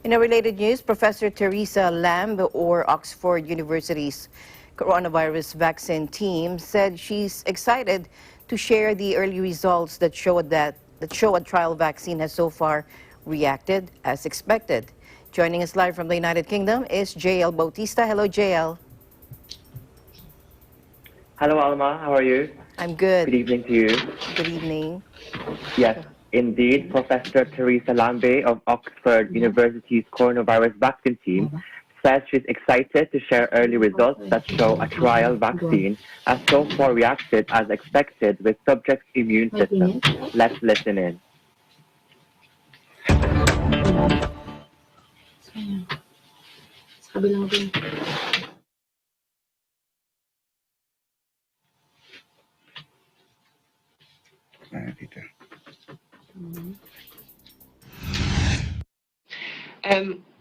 In a related news, Professor Teresa Lamb, or Oxford University's coronavirus vaccine team, said she's excited to share the early results that show a trial vaccine has so far reacted as expected. Joining us live from the United Kingdom is JL Bautista. Hello, JL. Hello, Alma. How are you? I'm good. Good evening to you. Good evening. Yes, indeed, Professor Teresa Lambe of Oxford University's coronavirus vaccine team says she's excited to share early results that show a trial vaccine has so far reacted as expected with subjects' immune systems. Let's listen in.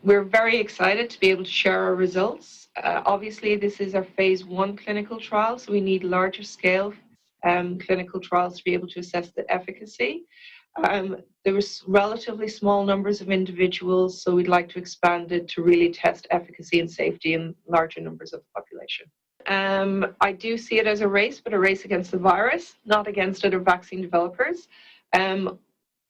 We're very excited to be able to share our results. Obviously, this is our phase 1 clinical trial, so we need larger scale clinical trials to be able to assess the efficacy. There were relatively small numbers of individuals, so we'd like to expand it to really test efficacy and safety in larger numbers of the population. I do see it as a race, but a race against the virus, not against other vaccine developers.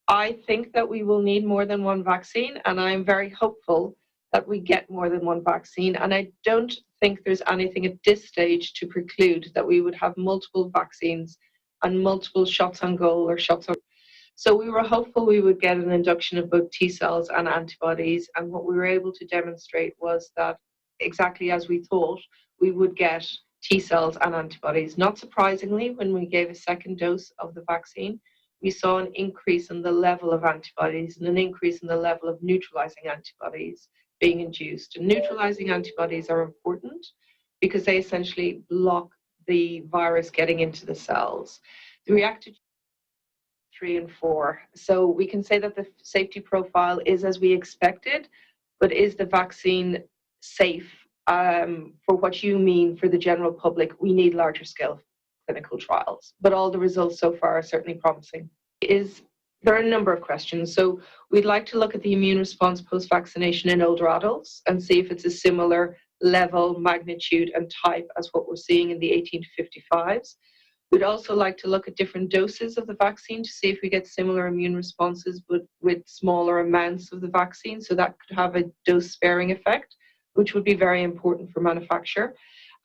I think that we will need more than one vaccine, and I'm very hopeful that we get more than one vaccine. And I don't think there's anything at this stage to preclude that we would have multiple vaccines and multiple shots on goal or shots on. So we were hopeful we would get an induction of both T cells and antibodies. And what we were able to demonstrate was that exactly as we thought, we would get T cells and antibodies. Not surprisingly, when we gave a second dose of the vaccine, we saw an increase in the level of antibodies and an increase in the level of neutralizing antibodies being induced. And neutralizing antibodies are important because they essentially block the virus getting into the cells. The reactive 3 and 4. So we can say that the safety profile is as we expected, but is the vaccine safe for what you mean for the general public? We need larger scale clinical trials, but all the results so far are certainly promising. There are a number of questions. So we'd like to look at the immune response post-vaccination in older adults and see if it's a similar level, magnitude, and type as what we're seeing in the 18 to 55s. We'd also like to look at different doses of the vaccine to see if we get similar immune responses, but with smaller amounts of the vaccine. So that could have a dose-sparing effect, which would be very important for manufacture.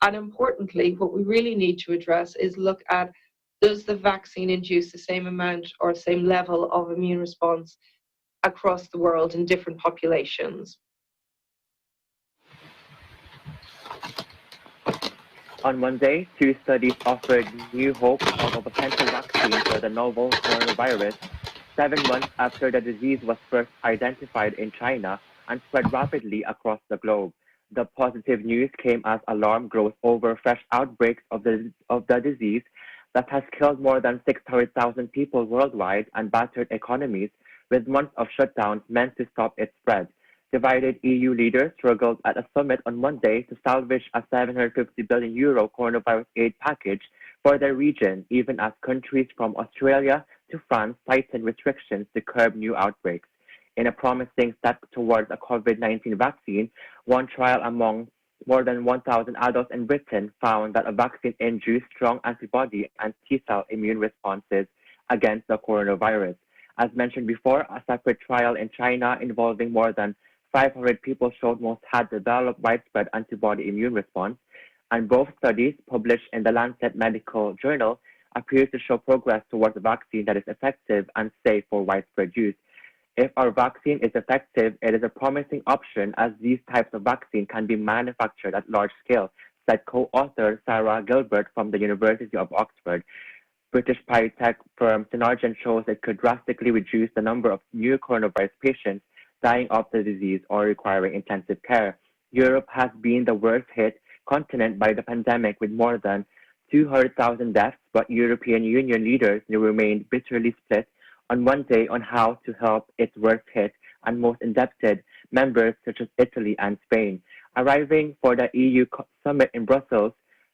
And importantly, what we really need to address is look at, does the vaccine induce the same amount or same level of immune response across the world in different populations? On Monday, 2 studies offered new hope of a potential vaccine for the novel coronavirus, 7 months after the disease was first identified in China and spread rapidly across the globe. The positive news came as alarm grows over fresh outbreaks of the disease that has killed more than 600,000 people worldwide and battered economies, with months of shutdowns meant to stop its spread. Divided EU leaders struggled at a summit on Monday to salvage a €750 billion coronavirus aid package for their region, even as countries from Australia to France tightened restrictions to curb new outbreaks. In a promising step towards a COVID-19 vaccine, one trial among more than 1,000 adults in Britain found that a vaccine induced strong antibody and T-cell immune responses against the coronavirus. As mentioned before, a separate trial in China involving more than 500 people showed most had developed widespread antibody immune response, and both studies, published in the Lancet Medical Journal, appear to show progress towards a vaccine that is effective and safe for widespread use. If our vaccine is effective, it is a promising option as these types of vaccine can be manufactured at large scale, said co-author Sarah Gilbert from the University of Oxford. British biotech firm Synergen shows it could drastically reduce the number of new coronavirus patients dying of the disease or requiring intensive care. Europe has been the worst hit continent by the pandemic with more than 200,000 deaths, but European Union leaders remained bitterly split on Monday on how to help its worst hit and most indebted members such as Italy and Spain. Arriving for the EU summit in Brussels,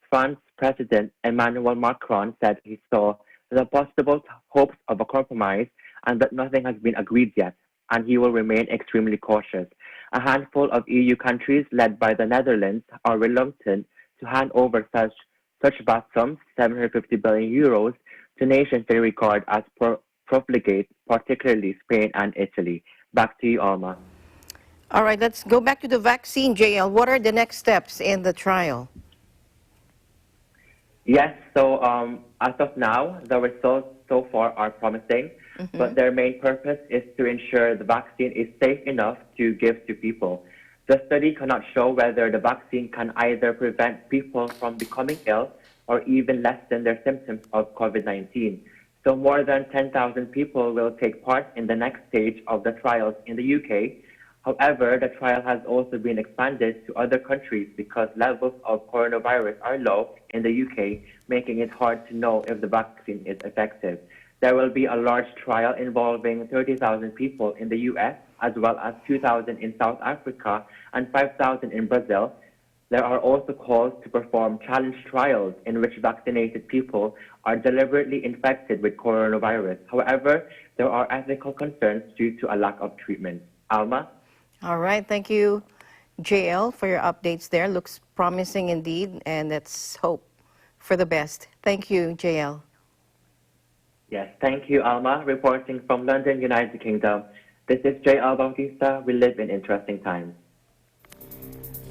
France President Emmanuel Macron said he saw the possible hopes of a compromise and that nothing has been agreed yet, and he will remain extremely cautious. A handful of EU countries, led by the Netherlands, are reluctant to hand over such vast sums, 750 billion euros, to nations they regard as profligate, particularly Spain and Italy. Back to you, Alma. All right, let's go back to the vaccine, JL. What are the next steps in the trial? Yes, so as of now, the results so far are promising, but their main purpose is to ensure the vaccine is safe enough to give to people. The study cannot show whether the vaccine can either prevent people from becoming ill or even lessen their symptoms of COVID-19. So more than 10,000 people will take part in the next stage of the trials in the UK. However, the trial has also been expanded to other countries because levels of coronavirus are low in the UK, making it hard to know if the vaccine is effective. There will be a large trial involving 30,000 people in the US, as well as 2,000 in South Africa and 5,000 in Brazil. There are also calls to perform challenge trials in which vaccinated people are deliberately infected with coronavirus. However, there are ethical concerns due to a lack of treatment. Alma? All right, thank you, JL, for your updates there. Looks promising indeed, and let's hope for the best. Thank you, JL. Yes, thank you, Alma. Reporting from London, United Kingdom. This is J.L. Bautista. We live in interesting times.